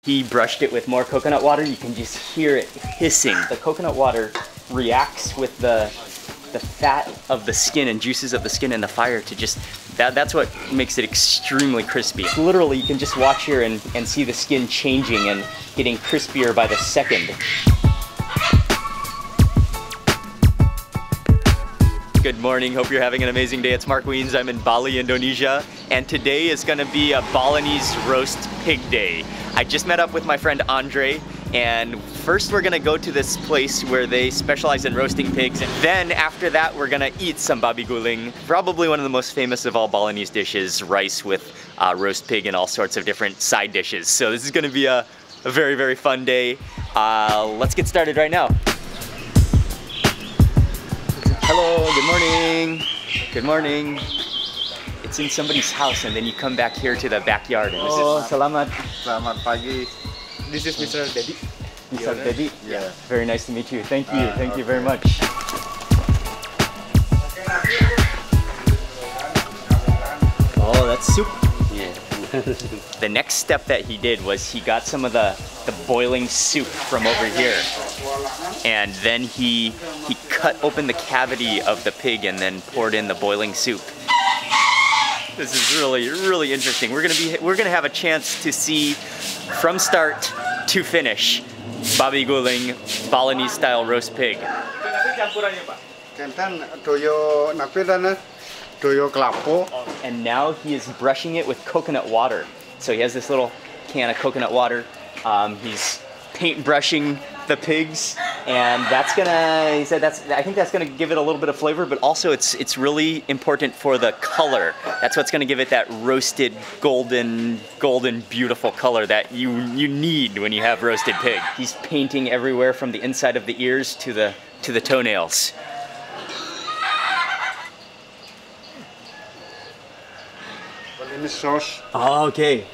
He brushed it with more coconut water. You can just hear it hissing. The coconut water reacts with the fat of the skin and juices of the skin and the fire to just, that's what makes it extremely crispy. Literally, you can just watch here and see the skin changing and getting crispier by the second. Good morning, hope you're having an amazing day. It's Mark Weens, I'm in Bali, Indonesia, and today is gonna be a Balinese roast pig day. I just met up with my friend Andre, and first we're gonna go to this place where they specialize in roasting pigs, and then after that we're gonna eat some babi guling, probably one of the most famous of all Balinese dishes, rice with roast pig and all sorts of different side dishes. So this is gonna be a very, very fun day. Let's get started right now. Hello, good morning. Good morning. It's in somebody's house and then you come back here to the backyard. And selamat. Selamat pagi. This is Mr. Dedi. Mr. Dedi? Yeah. Very nice to meet you. Thank you. Thank you very much. Oh, that's soup. Yeah. The next step that he did was he got some of the boiling soup from over here. And then he cut open the cavity of the pig and then poured in the boiling soup. This is really, really interesting. We're gonna have a chance to see from start to finish babi guling Balinese style roast pig. And now he is brushing it with coconut water. So he has this little can of coconut water. He's paint brushing the pigs, and that's gonna, he said I think that's gonna give it a little bit of flavor, but also it's really important for the color. That's what's gonna give it that roasted golden beautiful color that you need when you have roasted pig. He's painting everywhere from the inside of the ears to the toenails. Balinese sauce. Oh, okay.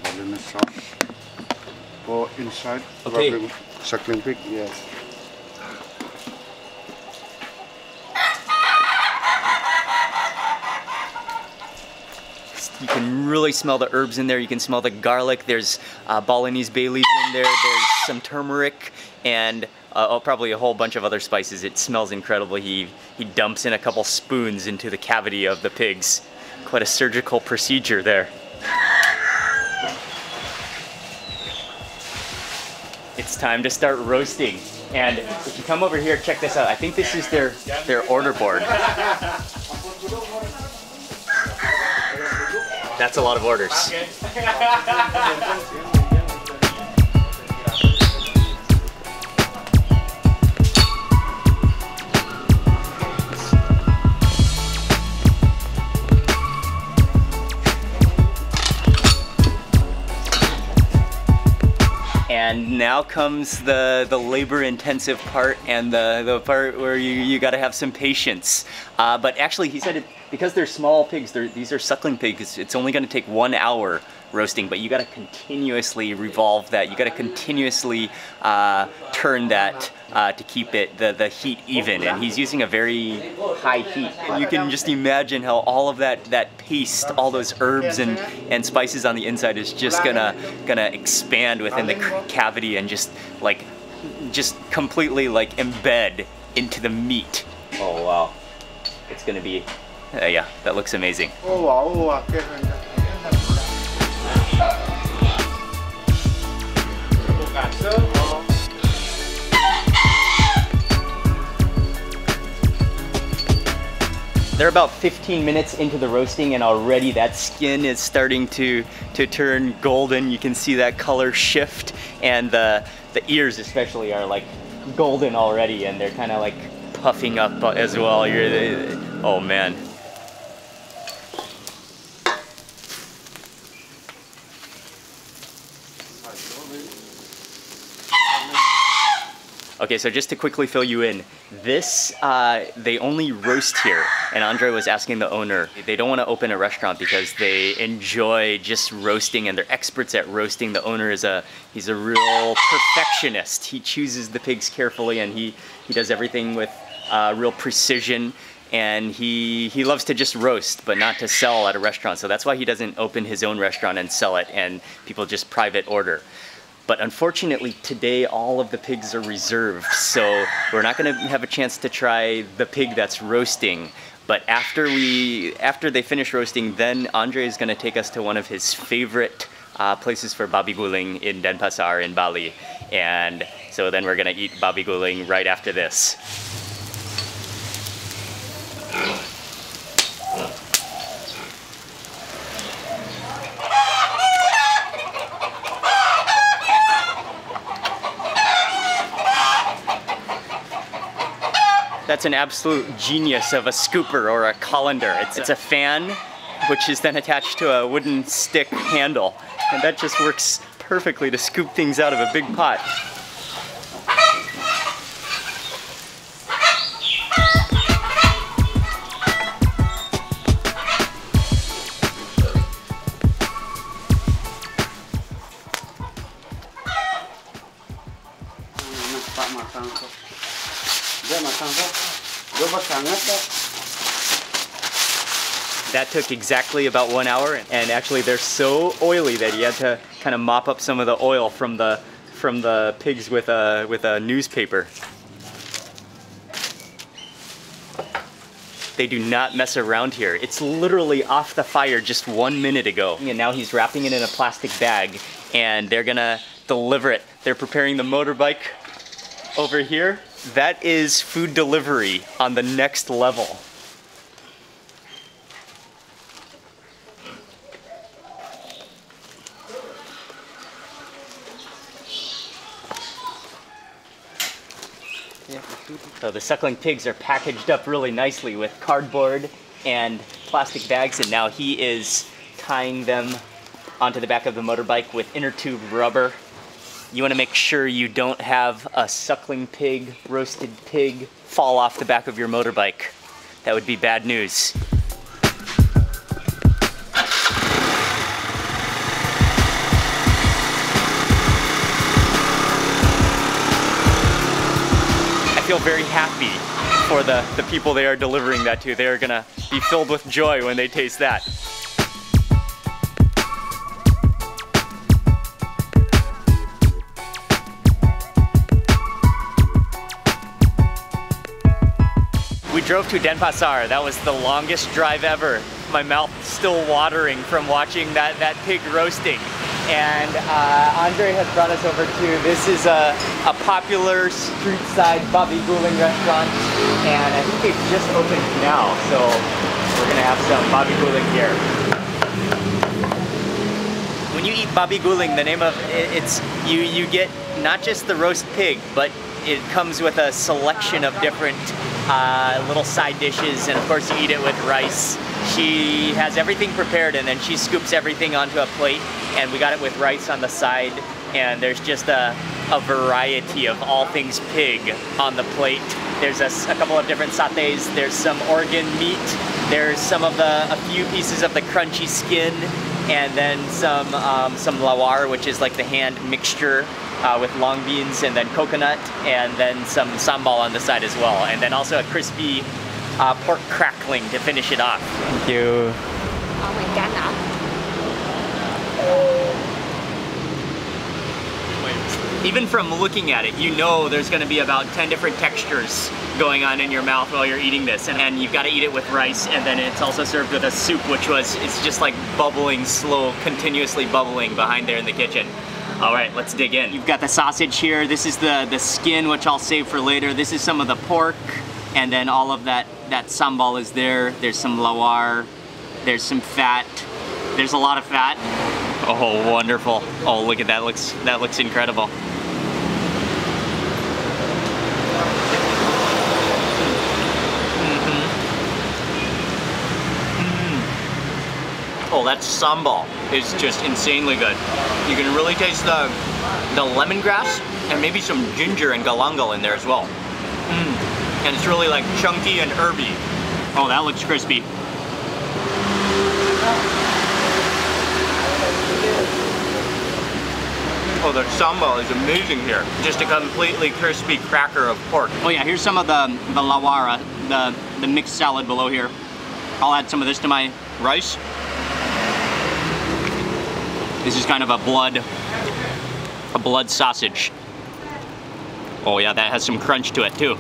Balinese sauce. Go inside. Okay. Suckling pig, yes. You can really smell the herbs in there. You can smell the garlic. There's Balinese bay leaves in there. There's some turmeric and probably a whole bunch of other spices. It smells incredible. He dumps in a couple spoons into the cavity of the pigs. Quite a surgical procedure there. It's time to start roasting. And if you come over here, check this out. I think this is their order board. That's a lot of orders. And now comes the labor-intensive part and the part where you got to have some patience. But actually, he said because they're small pigs, these are suckling pigs, it's only going to take 1 hour roasting, but you got to continuously revolve that. You got to continuously turn that to keep the heat even. And he's using a very high heat. And you can just imagine how all of that paste, all those herbs and spices on the inside is just gonna expand within the cavity and just completely embed into the meat. Oh wow, it's gonna be yeah, that looks amazing. Oh wow, okay. They're about 15 minutes into the roasting and already that skin is starting to turn golden. You can see that color shift, and the ears especially are golden already, and they're kind of puffing up as well. Oh man. Okay, so just to quickly fill you in, this, they only roast here, and Andre was asking the owner, they don't want to open a restaurant because they enjoy just roasting and they're experts at roasting. The owner he's a real perfectionist. He chooses the pigs carefully and he does everything with real precision, and he loves to just roast but not to sell at a restaurant. So that's why he doesn't open his own restaurant and sell it and people just private order. But unfortunately today all of the pigs are reserved, so we're not gonna have a chance to try the pig that's roasting. But after they finish roasting, then Andre is gonna take us to one of his favorite places for babi guling in Denpasar in Bali. And so then we're gonna eat babi guling right after this. That's an absolute genius of a scooper or a colander. It's a fan, which is then attached to a wooden stick handle. And that just works perfectly to scoop things out of a big pot. That took exactly about 1 hour, and actually they're so oily that he had to kind of mop up some of the oil from the pigs with a newspaper. They do not mess around here. It's literally off the fire just 1 minute ago. And now he's wrapping it in a plastic bag, and they're gonna deliver it. They're preparing the motorbike over here. That is food delivery on the next level. So the suckling pigs are packaged up really nicely with cardboard and plastic bags, and now he is tying them onto the back of the motorbike with inner tube rubber. You want to make sure you don't have a suckling pig, roasted pig, fall off the back of your motorbike. That would be bad news. I feel very happy for the people they are delivering that to. They are gonna be filled with joy when they taste that. We drove to Denpasar. That was the longest drive ever. My mouth still watering from watching that pig roasting. And Andre has brought us over to, this is a popular street side babi guling restaurant, and I think they've just opened now, so we're gonna have some babi guling here. When you eat babi guling, the name of it's you get not just the roast pig, but it comes with a selection of different little side dishes, and of course you eat it with rice. She has everything prepared, and then she scoops everything onto a plate, and we got it with rice on the side, and there's just a variety of all things pig on the plate. There's a couple of different sautés, there's some organ meat, there's a few pieces of the crunchy skin, and then some lawar, which is like the hand mixture with long beans and then coconut, and then some sambal on the side as well, and then also a crispy pork crackling to finish it off. Thank you. Oh my god, now. Even from looking at it, you know there's going to be about 10 different textures going on in your mouth while you're eating this, and you've got to eat it with rice, and then it's also served with a soup, it's just like bubbling, slow, continuously bubbling behind there in the kitchen. All right, let's dig in. You've got the sausage here. This is the skin, which I'll save for later. This is some of the pork, and then all of that sambal is there. There's some lawar. There's some fat. There's a lot of fat. Oh, wonderful. Oh, look at that. That looks incredible. Oh, that sambal is just insanely good. You can really taste the lemongrass and maybe some ginger and galangal in there as well. And it's really like chunky and herby. Oh, that looks crispy. Oh, the sambal is amazing here. Just a completely crispy cracker of pork. Oh yeah, here's some of the lawara, the mixed salad below here. I'll add some of this to my rice. This is kind of a blood a blood sausage. Oh yeah, that has some crunch to it too.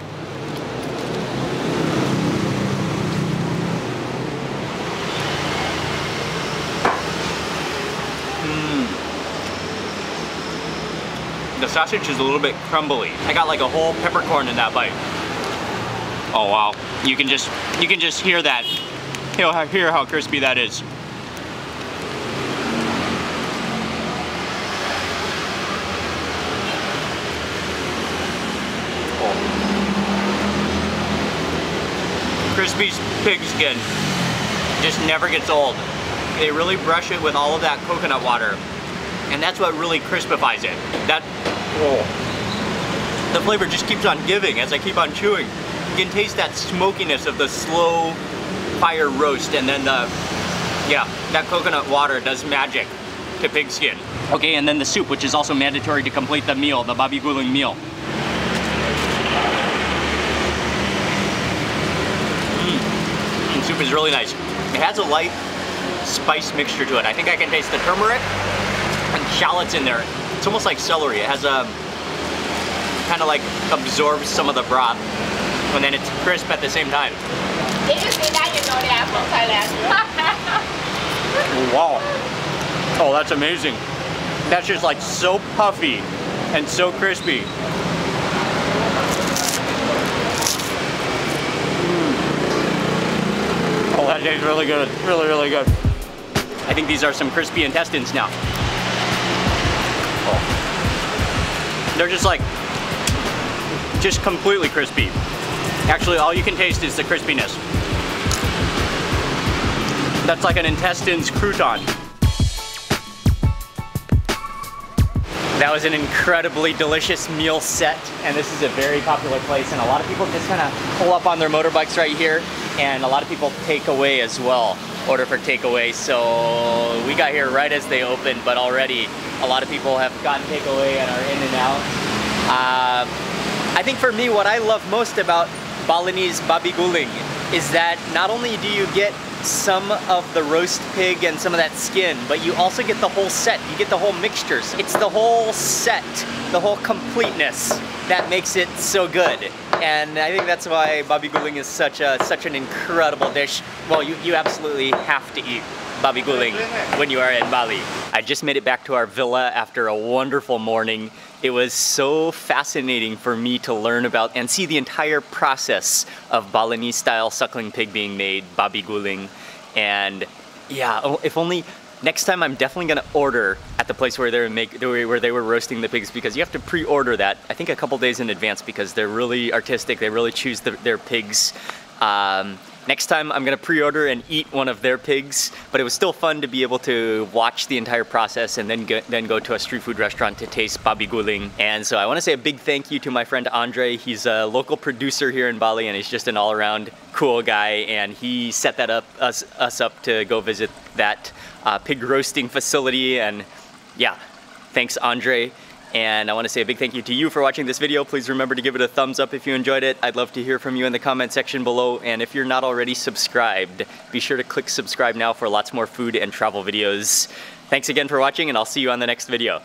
The sausage is a little bit crumbly. I got like a whole peppercorn in that bite. Oh wow, you can just hear that. Hear how crispy that is. Oh. Crispy pig skin just never gets old. They really brush it with all of that coconut water, and that's what really crispifies it. The flavor just keeps on giving as I keep on chewing. You can taste that smokiness of the slow fire roast, and then that coconut water does magic to pig skin. Okay, and then the soup, which is also mandatory to complete the meal, the Babi Guling meal. The soup is really nice. It has a light spice mixture to it. I think I can taste the turmeric and shallots in there. It's almost like celery. It has a kind of like absorbs some of the broth, and then it's crisp at the same time. Did you see that? You know they are from Thailand. Wow. Oh, that's amazing. That's just like so puffy and so crispy. Oh, that tastes really good. Really, really good. I think these are some crispy intestines now. Oh. They're just completely crispy. Actually, all you can taste is the crispiness. That's like an intestines crouton. That was an incredibly delicious meal set, and this is a very popular place, and a lot of people just kind of pull up on their motorbikes right here, and a lot of people take away as well, order for takeaway. So we got here right as they opened, but already a lot of people have gotten takeaway and are in and out. I think for me, what I love most about Balinese Babi Guling is that not only do you get some of the roast pig and some of that skin, but you also get the whole set. You get the whole mixtures. It's the whole set, the whole completeness that makes it so good. And I think that's why Babi Guling is such an incredible dish. Well, you absolutely have to eat Babi Guling when you are in Bali. I just made it back to our villa after a wonderful morning. It was so fascinating for me to learn about and see the entire process of Balinese style suckling pig being made, Babi Guling. And yeah, if only next time I'm definitely gonna order at the place where they were roasting the pigs, because you have to pre-order that, I think a couple days in advance, because they're really artistic, they really choose their pigs. Next time I'm gonna pre-order and eat one of their pigs, but it was still fun to be able to watch the entire process and then go to a street food restaurant to taste Babi Guling. And so I wanna say a big thank you to my friend Andre. He's a local producer here in Bali, and he's just an all-around cool guy, and he set that up, us up to go visit that pig roasting facility. And yeah, thanks Andre. And I want to say a big thank you to you for watching this video. Please remember to give it a thumbs up if you enjoyed it. I'd love to hear from you in the comment section below. And if you're not already subscribed, be sure to click subscribe now for lots more food and travel videos. Thanks again for watching, and I'll see you on the next video.